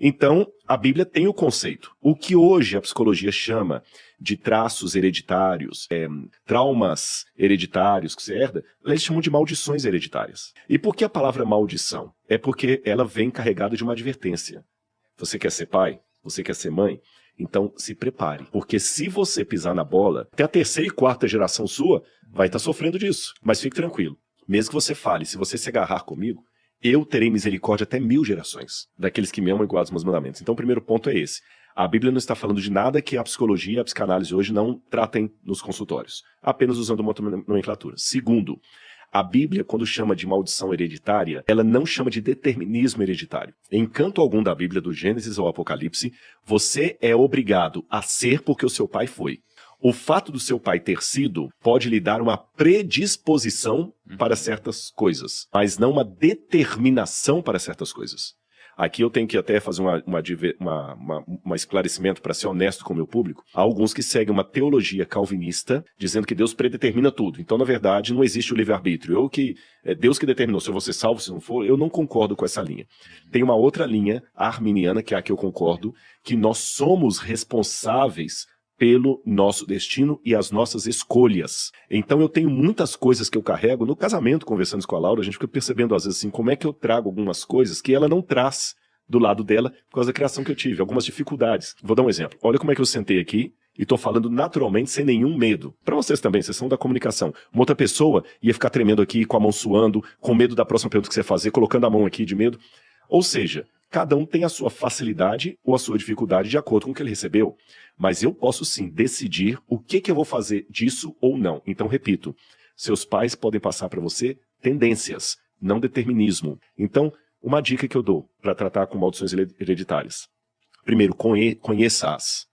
Então, a Bíblia tem o conceito. O que hoje a psicologia chama de traços hereditários, traumas hereditários que você herda, eles chamam de maldições hereditárias. E por que a palavra maldição? É porque ela vem carregada de uma advertência. Você quer ser pai? Você quer ser mãe? Então, se prepare. Porque se você pisar na bola, até a terceira e quarta geração sua vai estar sofrendo disso. Mas fique tranquilo. Mesmo que você fale, se você se agarrar comigo, eu terei misericórdia até 1000 gerações daqueles que me amam e guardam os meus mandamentos. Então o primeiro ponto é esse. A Bíblia não está falando de nada que a psicologia e a psicanálise hoje não tratem nos consultórios, apenas usando uma nomenclatura. Segundo, a Bíblia, quando chama de maldição hereditária, ela não chama de determinismo hereditário. Em canto algum da Bíblia, do Gênesis ao Apocalipse, você é obrigado a ser porque o seu pai foi. O fato do seu pai ter sido pode lhe dar uma predisposição para certas coisas, mas não uma determinação para certas coisas. Aqui eu tenho que até fazer um esclarecimento para ser honesto com o meu público. Há alguns que seguem uma teologia calvinista, dizendo que Deus predetermina tudo. Então, na verdade, não existe o livre-arbítrio. Ou que é Deus que determinou se eu vou ser salvo, se não for. Eu não concordo com essa linha. Tem uma outra linha, a arminiana, que é a que eu concordo, que nós somos responsáveis pelo nosso destino e as nossas escolhas. Então eu tenho muitas coisas que eu carrego no casamento, conversando com a Laura, a gente fica percebendo às vezes assim, como é que eu trago algumas coisas que ela não traz do lado dela por causa da criação que eu tive, algumas dificuldades. Vou dar um exemplo. Olha como é que eu sentei aqui e estou falando naturalmente, sem nenhum medo. Para vocês também, vocês são da comunicação. Uma outra pessoa ia ficar tremendo aqui, com a mão suando, com medo da próxima pergunta que você fazer, colocando a mão aqui de medo. Ou seja, cada um tem a sua facilidade ou a sua dificuldade de acordo com o que ele recebeu. Mas eu posso sim decidir o que eu vou fazer disso ou não. Então, repito, seus pais podem passar para você tendências, não determinismo. Então, uma dica que eu dou para tratar com maldições hereditárias. Primeiro, conheça-as.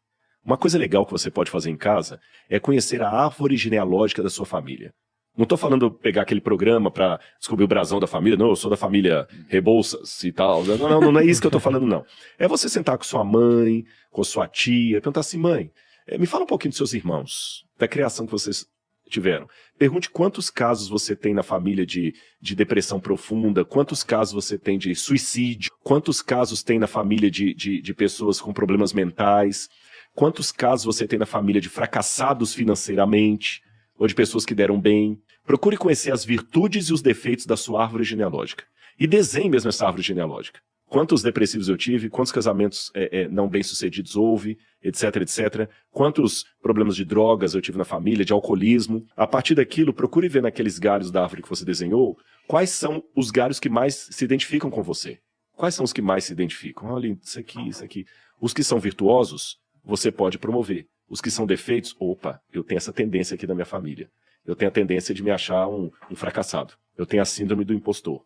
Uma coisa legal que você pode fazer em casa é conhecer a árvore genealógica da sua família. Não estou falando pegar aquele programa para descobrir o brasão da família, não, eu sou da família Rebouças e tal. Não é isso que eu estou falando, não. É você sentar com sua mãe, com sua tia, perguntar assim, mãe, me fala um pouquinho dos seus irmãos, da criação que vocês tiveram. Pergunte quantos casos você tem na família de depressão profunda, quantos casos você tem de suicídio, quantos casos tem na família de pessoas com problemas mentais, quantos casos você tem na família de fracassados financeiramente, ou de pessoas que deram bem. Procure conhecer as virtudes e os defeitos da sua árvore genealógica. E desenhe mesmo essa árvore genealógica. Quantos depressivos eu tive, quantos casamentos não bem-sucedidos houve, etc, etc. Quantos problemas de drogas eu tive na família, de alcoolismo. A partir daquilo, procure ver naqueles galhos da árvore que você desenhou, quais são os galhos que mais se identificam com você. Quais são os que mais se identificam? Olha, isso aqui, isso aqui. Os que são virtuosos, você pode promover. Os que são defeitos, opa, eu tenho essa tendência aqui da minha família. Eu tenho a tendência de me achar um fracassado. Eu tenho a síndrome do impostor.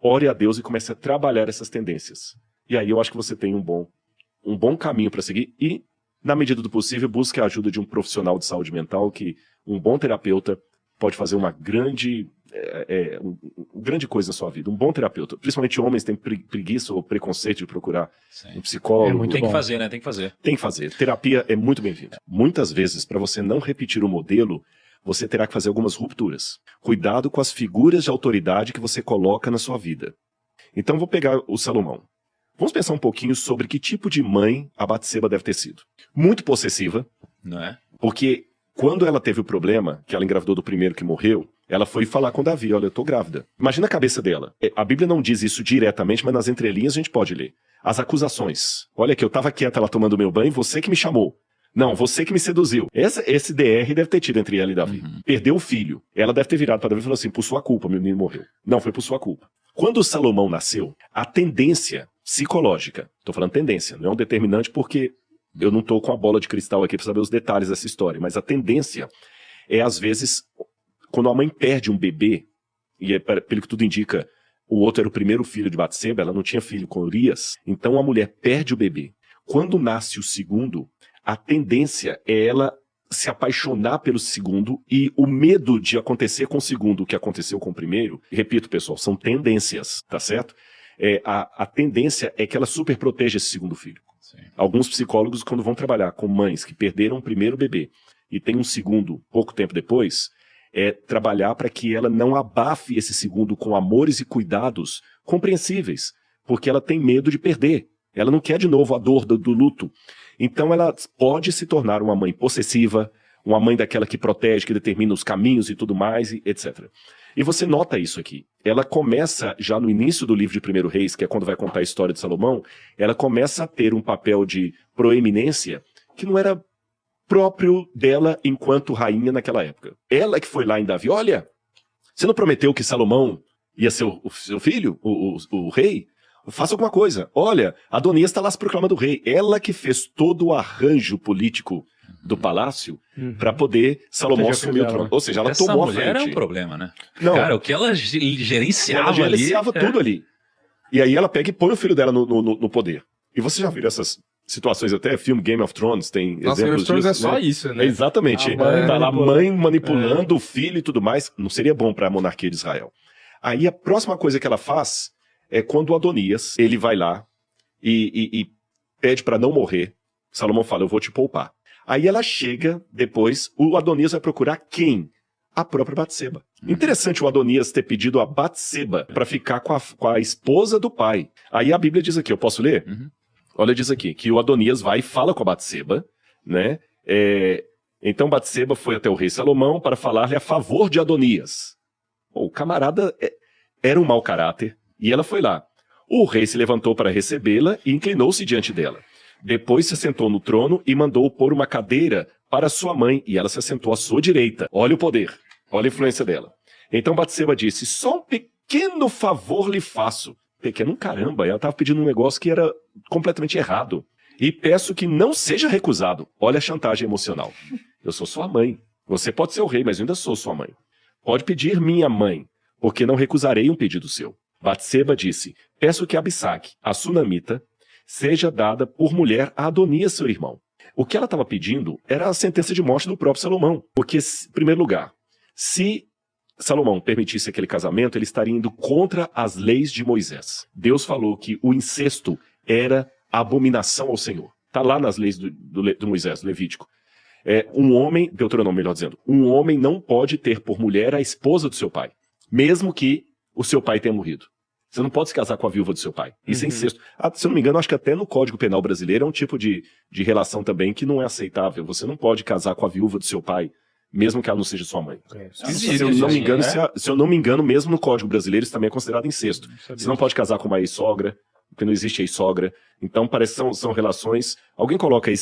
Ore a Deus e comece a trabalhar essas tendências. E aí eu acho que você tem um bom caminho para seguir e, na medida do possível, busque a ajuda de um profissional de saúde mental, que um bom terapeuta pode fazer uma grande coisa na sua vida. Um bom terapeuta. Principalmente homens têm preguiça ou preconceito de procurar um psicólogo. Tem que fazer, né? Tem que fazer. Tem que fazer. Terapia é muito bem-vinda. Muitas vezes, para você não repetir o modelo, você terá que fazer algumas rupturas. Cuidado com as figuras de autoridade que você coloca na sua vida. Então, vou pegar o Salomão. Vamos pensar um pouquinho sobre que tipo de mãe a Batseba deve ter sido. Muito possessiva. Não é? Porque quando ela teve o problema, que ela engravidou do primeiro que morreu, ela foi falar com Davi, olha, eu tô grávida. Imagina a cabeça dela. A Bíblia não diz isso diretamente, mas nas entrelinhas a gente pode ler. As acusações. Olha que eu tava quieta lá tomando meu banho, você que me chamou. Não, você que me seduziu. Esse DR deve ter tido entre ela e Davi. Perdeu o filho. Ela deve ter virado para Davi e falou assim, por sua culpa, meu menino morreu. Não, foi por sua culpa. Quando Salomão nasceu, a tendência psicológica, tô falando tendência, não é um determinante porque eu não tô com a bola de cristal aqui para saber os detalhes dessa história, mas a tendência é, às vezes, quando a mãe perde um bebê, e pelo que tudo indica, o outro era o primeiro filho de Batseba, ela não tinha filho com Urias, então a mulher perde o bebê. Quando nasce o segundo, a tendência é ela se apaixonar pelo segundo e o medo de acontecer com o segundo o que aconteceu com o primeiro, e repito, pessoal, são tendências, tá certo? A tendência é que ela super proteja esse segundo filho. Sim. Alguns psicólogos, quando vão trabalhar com mães que perderam o primeiro bebê e tem um segundo pouco tempo depois, trabalhar para que ela não abafe esse segundo com amores e cuidados compreensíveis, porque ela tem medo de perder. Ela não quer de novo a dor do luto. Então ela pode se tornar uma mãe possessiva, uma mãe daquela que protege, que determina os caminhos e tudo mais, e etc. E você nota isso aqui. Ela começa, já no início do livro de 1 Reis, que é quando vai contar a história de Salomão, ela começa a ter um papel de proeminência que não era próprio dela enquanto rainha naquela época. Ela que foi lá em Davi, olha, você não prometeu que Salomão ia ser o seu filho, o rei? Faça alguma coisa. Olha, Adonias está lá se proclamando rei. Ela que fez todo o arranjo político do palácio para poder Salomão assumir o trono. Ou seja, ela tomou a frente. Essa mulher é um problema, né? Não. Cara, o que ela gerenciava ali... Ela gerenciava tudo ali. E aí ela pega e põe o filho dela no poder. E você já viu essas situações, até filme Game of Thrones tem exemplos disso. Game of Thrones é só isso, né? Exatamente. Tá lá a mãe manipulando o filho e tudo mais. Não seria bom para a monarquia de Israel. Aí a próxima coisa que ela faz é quando o Adonias, ele vai lá e pede para não morrer. Salomão fala, eu vou te poupar. Aí ela chega, depois, o Adonias vai procurar quem? A própria Batseba. Interessante o Adonias ter pedido a Batseba para ficar com a esposa do pai. Aí a Bíblia diz aqui, eu posso ler? Olha, diz aqui, que o Adonias vai e fala com a Batseba, né? Então Batseba foi até o rei Salomão para falar-lhe a favor de Adonias. O camarada era um mau caráter, e ela foi lá. O rei se levantou para recebê-la e inclinou-se diante dela. Depois se sentou no trono e mandou pôr uma cadeira para sua mãe, e ela se assentou à sua direita. Olha o poder, olha a influência dela. Então Batseba disse, só um pequeno favor lhe faço. Pequeno caramba, ela estava pedindo um negócio que era completamente errado. E peço que não seja recusado. Olha a chantagem emocional. Eu sou sua mãe. Você pode ser o rei, mas eu ainda sou sua mãe. Pode pedir minha mãe, porque não recusarei um pedido seu. Batseba disse, peço que Abisag, a sunamita, seja dada por mulher a Adonias, seu irmão. O que ela estava pedindo era a sentença de morte do próprio Salomão. Porque, em primeiro lugar, se Salomão permitisse aquele casamento, ele estaria indo contra as leis de Moisés. Deus falou que o incesto era abominação ao Senhor. Está lá nas leis do Moisés, Levítico. Um homem, Deuteronômio melhor dizendo, um homem não pode ter por mulher a esposa do seu pai, mesmo que o seu pai tenha morrido. Você não pode se casar com a viúva do seu pai. Isso é incesto. Se eu não me engano, acho que até no Código Penal brasileiro é um tipo de relação também que não é aceitável. Você não pode casar com a viúva do seu pai, mesmo que ela não seja sua mãe. Se eu não me engano, mesmo no Código brasileiro, isso também é considerado incesto. Você não pode casar com uma ex-sogra, porque não existe ex-sogra. Então, parece que são relações... Alguém coloca aí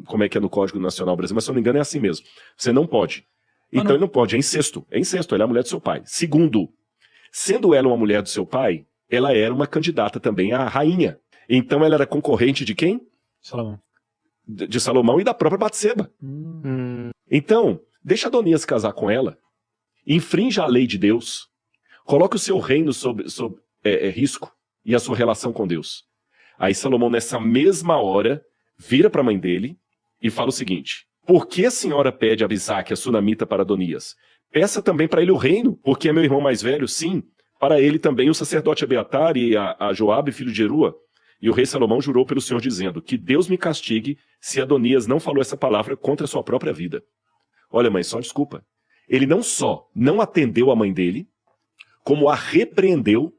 como é que é no Código Nacional Brasileiro, mas se eu não me engano é assim mesmo. Você não pode. Então ele não pode, é incesto. É incesto, ela é a mulher do seu pai. Segundo, sendo ela uma mulher do seu pai, ela era uma candidata também à rainha. Então ela era concorrente de quem? Salomão. De Salomão e da própria Batseba. Então, deixa Adonias casar com ela, infrinja a lei de Deus, coloque o seu reino sob risco e a sua relação com Deus. Aí Salomão, nessa mesma hora, vira para a mãe dele e fala o seguinte, por que a senhora pede a Abisag, a sunamita, para Adonias? Peça também para ele o reino, porque é meu irmão mais velho, sim. Para ele também o sacerdote Abiatar e a Joabe, filho de Jerua. E o rei Salomão jurou pelo Senhor, dizendo, que Deus me castigue se Adonias não falou essa palavra contra a sua própria vida. Olha, mãe, só desculpa. Ele não só não atendeu a mãe dele, como a repreendeu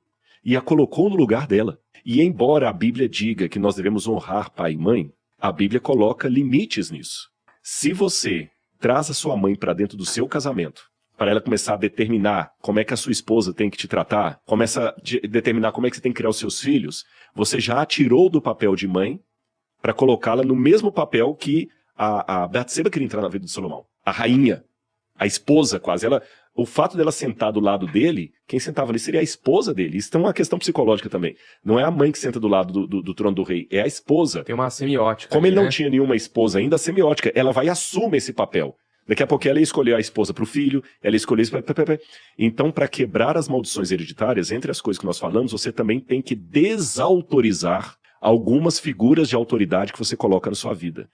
e a colocou no lugar dela. E embora a Bíblia diga que nós devemos honrar pai e mãe, a Bíblia coloca limites nisso. Se você traz a sua mãe para dentro do seu casamento, para ela começar a determinar como é que a sua esposa tem que te tratar, começa a determinar como é que você tem que criar os seus filhos, você já a tirou do papel de mãe para colocá-la no mesmo papel que a Batseba queria entrar na vida de Salomão. A rainha, a esposa quase. O fato dela sentar do lado dele, quem sentava ali seria a esposa dele. Isso é uma questão psicológica também. Não é a mãe que senta do lado do trono do rei, é a esposa. Tem uma semiótica. Como ele não tinha nenhuma esposa ainda, a semiótica, ela vai e assume esse papel. Daqui a pouco ela ia escolher a esposa para o filho, ela ia escolher isso. Então, para quebrar as maldições hereditárias, entre as coisas que nós falamos, você também tem que desautorizar algumas figuras de autoridade que você coloca na sua vida.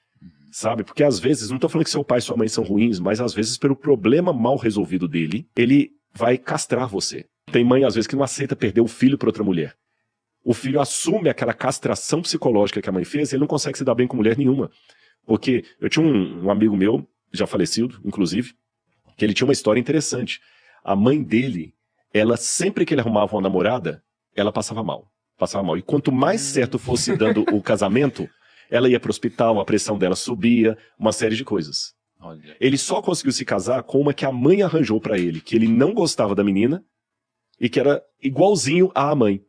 Sabe? Porque às vezes, não estou falando que seu pai e sua mãe são ruins, mas às vezes, pelo problema mal resolvido dele, ele vai castrar você. Tem mãe, às vezes, que não aceita perder o filho para outra mulher. O filho assume aquela castração psicológica que a mãe fez e ele não consegue se dar bem com mulher nenhuma. Porque eu tinha um amigo meu, já falecido, inclusive, que ele tinha uma história interessante. A mãe dele, ela sempre que ele arrumava uma namorada, ela passava mal. Passava mal. E quanto mais certo fosse dando o casamento, ela ia pro hospital, a pressão dela subia, uma série de coisas. Olha. Ele só conseguiu se casar com uma que a mãe arranjou pra ele, que ele não gostava da menina e que era igualzinho à mãe.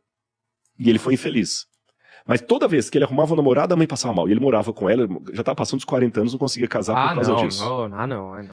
E ele foi infeliz. Mas toda vez que ele arrumava uma namorada, a mãe passava mal. E ele morava com ela, já tava passando dos 40 anos, não conseguia casar por causa disso. Não.